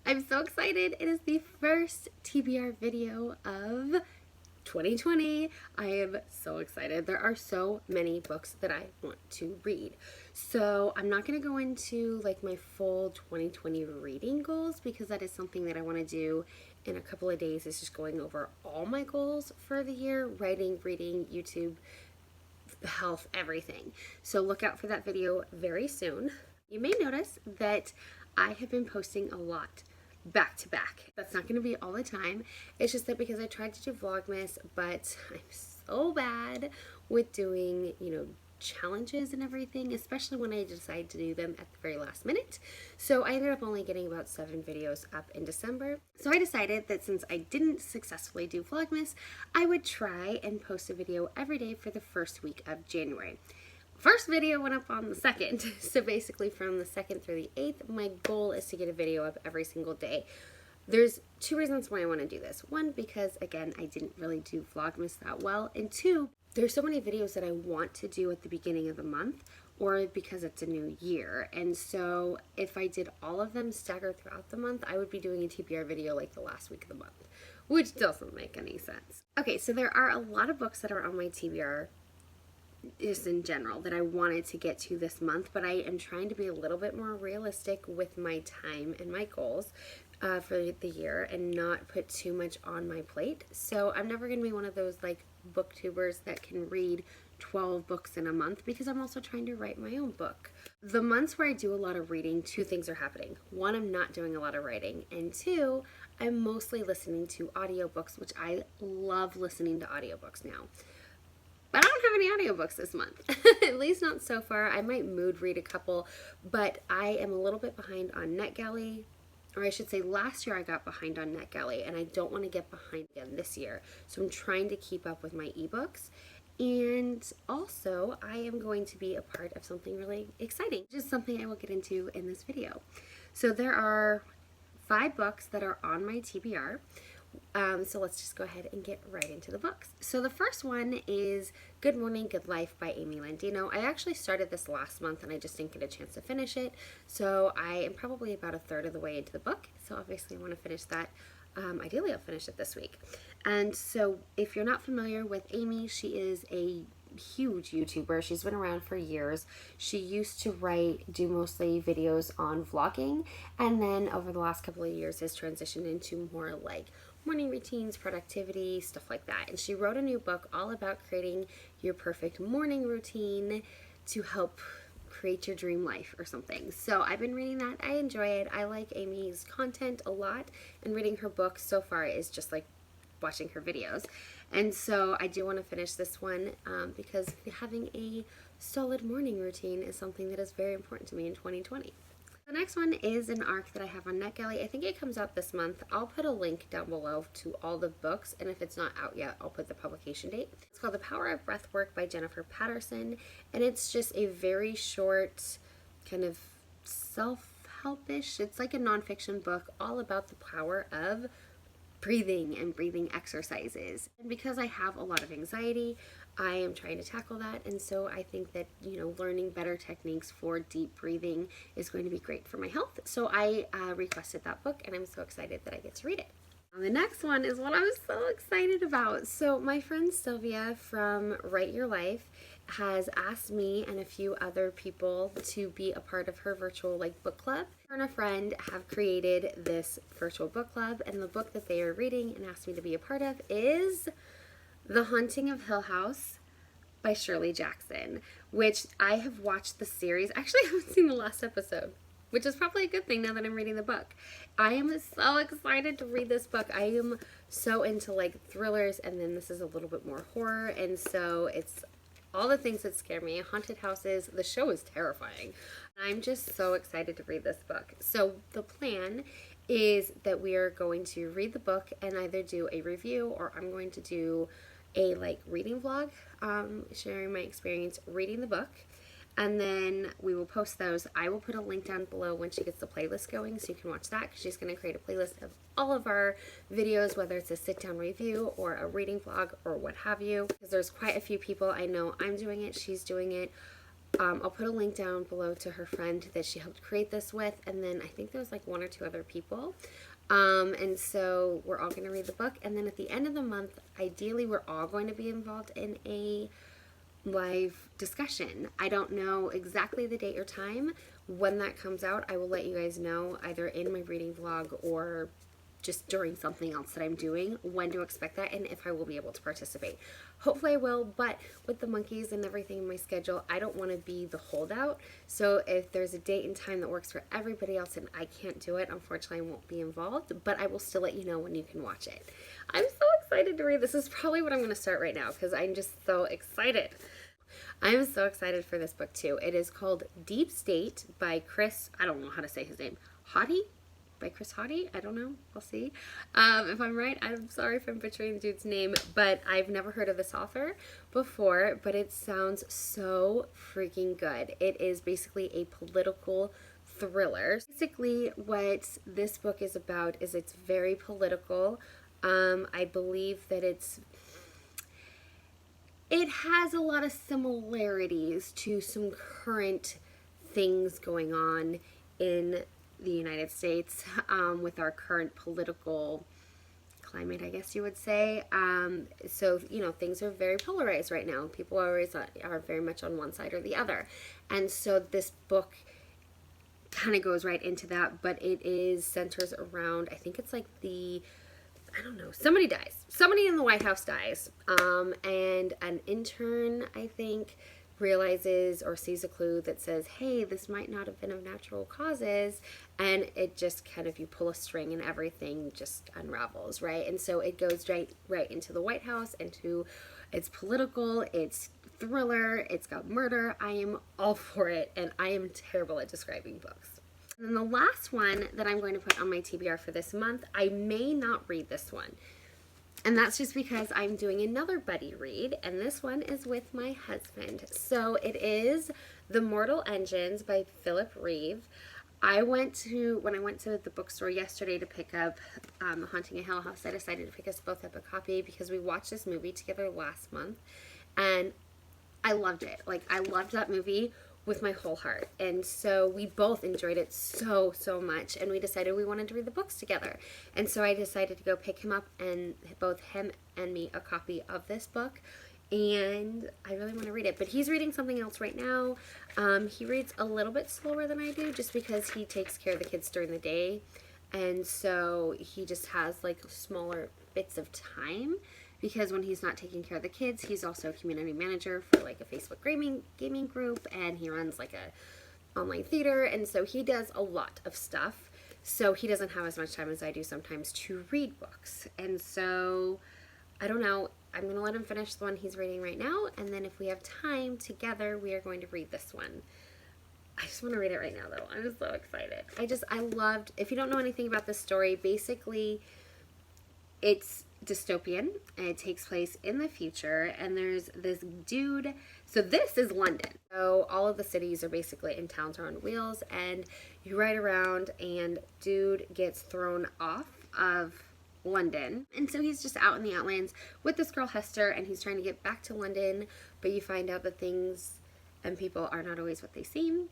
I'm so excited. It is the first TBR video of 2020. I am so excited. There are so many books that I want to read. So I'm not going to go into like my full 2020 reading goals because that is something that I want to do in a couple of days. It's just going over all my goals for the year, writing, reading, YouTube, health, everything. So look out for that video very soon. You may notice that I have been posting a lot back to back. That's not going to be all the time. It's just that because I tried to do Vlogmas, but I'm so bad with doing, challenges and everything, especially when I decide to do them at the very last minute. So I ended up only getting about 7 videos up in December. So I decided that since I didn't successfully do Vlogmas, I would try and post a video every day for the first week of January. First video went up on the 2nd, so basically from the 2nd through the 8th, my goal is to get a video up every single day. There's 2 reasons why I want to do this. 1, because again, I didn't really do Vlogmas that well, and 2, there's so many videos that I want to do at the beginning of the month, or because it's a new year, and so if I did all of them staggered throughout the month, I would be doing a TBR video like the last week of the month, which doesn't make any sense. Okay, so there are a lot of books that are on my TBR just in general that I wanted to get to this month, but I am trying to be a little bit more realistic with my time and my goals for the year and not put too much on my plate. So I'm never going to be one of those like booktubers that can read 12 books in a month because I'm also trying to write my own book. The months where I do a lot of reading, 2 things are happening. 1, I'm not doing a lot of writing, and 2, I'm mostly listening to audiobooks, which I love listening to audiobooks now. But I don't have any audiobooks this month, at least not so far. I might mood read a couple, but I am a little bit behind on NetGalley, or I should say last year I got behind on NetGalley, and I don't want to get behind again this year. So I'm trying to keep up with my ebooks. And also, I am going to be a part of something really exciting, just something I will get into in this video. So there are 5 books that are on my TBR. So let's just go ahead and get right into the books. So the first one is Good Morning, Good Life by Amy Landino. I actually started this last month and I just didn't get a chance to finish it. So I am probably about a third of the way into the book. So obviously I want to finish that. Ideally I'll finish it this week. And so if you're not familiar with Amy, she is a huge YouTuber. She's been around for years. She used to do mostly videos on vlogging, and then over the last couple of years has transitioned into more like morning routines, productivity, stuff like that. And she wrote a new book all about creating your perfect morning routine to help create your dream life or something. So I've been reading that. I enjoy it. I like Amy's content a lot, and reading her book so far is just like watching her videos. And so I do want to finish this one because having a solid morning routine is something that is very important to me in 2020. The next one is an arc that I have on NetGalley. I think it comes out this month. I'll put a link down below to all the books, and if it's not out yet, I'll put the publication date. It's called The Power of Breathwork by Jnnifer Patterson, and it's just a very short kind of self-help-ish. It's like a nonfiction book all about the power of breathing and breathing exercises. And because I have a lot of anxiety, I am trying to tackle that, and so I think that, learning better techniques for deep breathing is going to be great for my health. So I requested that book, and I'm so excited that I get to read it. The next one is what I'm so excited about. So my friend Sylvia from Write Your Life has asked me and a few other people to be a part of her virtual book club. Her and a friend have created this virtual book club, and the book that they are reading and asked me to be a part of is The Haunting of Hill House by Shirley Jackson, which I have watched the series. Actually, I haven't seen the last episode, which is probably a good thing now that I'm reading the book. I am so excited to read this book. I am so into thrillers, and then this is a little bit more horror, and so it's all the things that scare me. Haunted houses. The show is terrifying. I'm just so excited to read this book. So the plan is that we are going to read the book and either do a review, or I'm going to do a reading vlog, sharing my experience reading the book. And then we will post those. I will put a link down below when she gets the playlist going so you can watch that, because she's going to create a playlist of all of our videos, whether it's a sit-down review or a reading vlog or what have you. Because there's quite a few people. I know I'm doing it, she's doing it. I'll put a link down below to her friend that she helped create this with, and then I think there was like 1 or 2 other people. And so we're all going to read the book, and then at the end of the month, ideally we're all going to be involved in a live discussion. I don't know exactly the date or time. When that comes out, I will let you guys know either in my reading vlog or just during something else that I'm doing, when to expect that and if I will be able to participate. Hopefully I will, but with the monkeys and everything in my schedule, I don't want to be the holdout. So if there's a date and time that works for everybody else and I can't do it, unfortunately I won't be involved, but I will still let you know when you can watch it. I'm so excited to read. This is probably what I'm going to start right now because I'm just so excited. I'm so excited for this book too. It is called Deep State by Chris, I don't know how to say his name, Hauty? By Chris Hauty? I don't know. We'll see. If I'm right, I'm sorry if I'm butchering the dude's name, but I've never heard of this author before, but it sounds so freaking good. It is basically a political thriller. Basically, what this book is about is it's very political. I believe that it has a lot of similarities to some current things going on in the United States with our current political climate, I guess you would say. So, you know, things are very polarized right now. People always are very much on one side or the other. And so this book kind of goes right into that, but it centers around, I think it's like I don't know, somebody dies. Somebody in the White House dies. And an intern, I think, realizes or sees a clue that says, hey, this might not have been of natural causes, and it just kind of, you pull a string and everything just unravels, right? And so it goes right into the White House, it's political, it's thriller, it's got murder. I am all for it, and I am terrible at describing books. And then the last one that I'm going to put on my TBR for this month, I may not read this one. And that's just because I'm doing another buddy read, and this one is with my husband. So it is The Mortal Engines by Reeve. When I went to the bookstore yesterday to pick up Haunting a Hill House, I decided to pick us both up a copy because we watched this movie together last month, and I loved it. Like, I loved that movie with my whole heart. And so we both enjoyed it so much, and we decided we wanted to read the books together. And so I decided to go pick him up, and both him and me a copy of this book, and I really want to read it. But he's reading something else right now. He reads a little bit slower than I do just because he takes care of the kids during the day, and so he just has like smaller bits of time. Because when he's not taking care of the kids, he's also a community manager for like a Facebook gaming group, and he runs like a online theater, and so he does a lot of stuff. So he doesn't have as much time as I do sometimes to read books. And so, I don't know, I'm going to let him finish the one he's reading right now, and then if we have time together, we are going to read this one. I just want to read it right now though. I'm so excited. I loved, if you don't know anything about this story, basically it's dystopian, and it takes place in the future, and there's this dude. So this is London, so all of the cities are basically in towns are on wheels, and you ride around, and dude gets thrown off of London, and so he's just out in the outlands with this girl Hester, and he's trying to get back to London, but you find out that things and people are not always what they seem.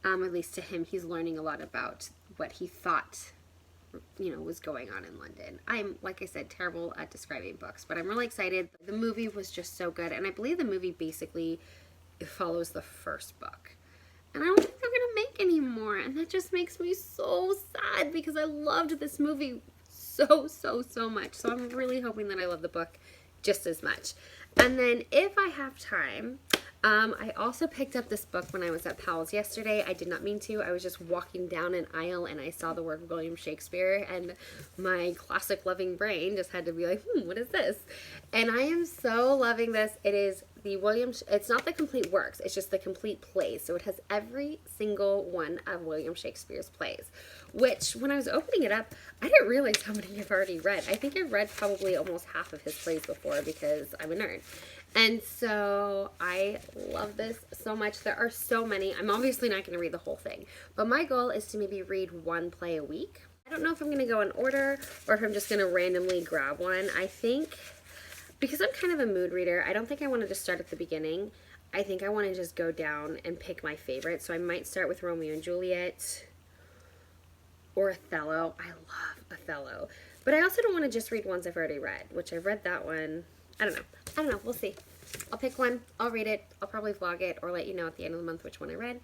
At least to him, he's learning a lot about what he thought, you know, was going on in London. I'm, like I said, terrible at describing books, but I'm really excited. The movie was just so good, and I believe the movie basically follows the first book. And I don't think they're gonna make any more, and that just makes me so sad because I loved this movie so much. So I'm really hoping that I love the book just as much. And then if I have time, I also picked up this book when I was at Powell's yesterday. I did not mean to. I was just walking down an aisle and I saw the word William Shakespeare, and my classic loving brain just had to be like, what is this? And I am so loving this. It is it's not the complete works, it's just the complete plays. So it has every single one of William Shakespeare's plays, which when I was opening it up, I didn't realize how many I've already read. I think I've read probably almost half of his plays before because I'm a nerd. And so I love this so much. There are so many. I'm obviously not going to read the whole thing, but my goal is to maybe read one play a week. I don't know if I'm going to go in order or if I'm just going to randomly grab one. I think because I'm kind of a mood reader, I don't think I wanted to start at the beginning. I think I want to just go down and pick my favorite. So I might start with Romeo and Juliet or Othello. I love Othello. But I also don't want to just read ones I've already read, which I've read that one. I don't know. We'll see. I'll pick one. I'll read it. I'll probably vlog it or let you know at the end of the month which one I read.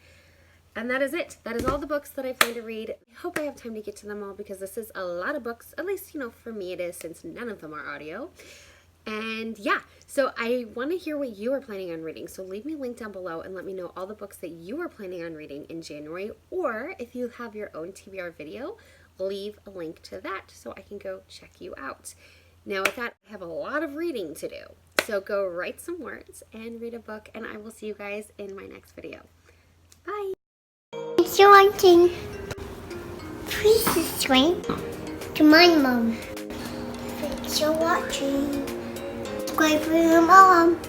And that is it. That is all the books that I plan to read. I hope I have time to get to them all because this is a lot of books. At least, for me it is, since none of them are audio. And yeah, so I want to hear what you are planning on reading. So leave me a link down below and let me know all the books that you are planning on reading in January. Or if you have your own TBR video, leave a link to that so I can go check you out. Now with that, I have a lot of reading to do. So go write some words and read a book, and I will see you guys in my next video. Bye! Thanks for watching. Please subscribe to my mom. Thanks for watching. Subscribe for your mom.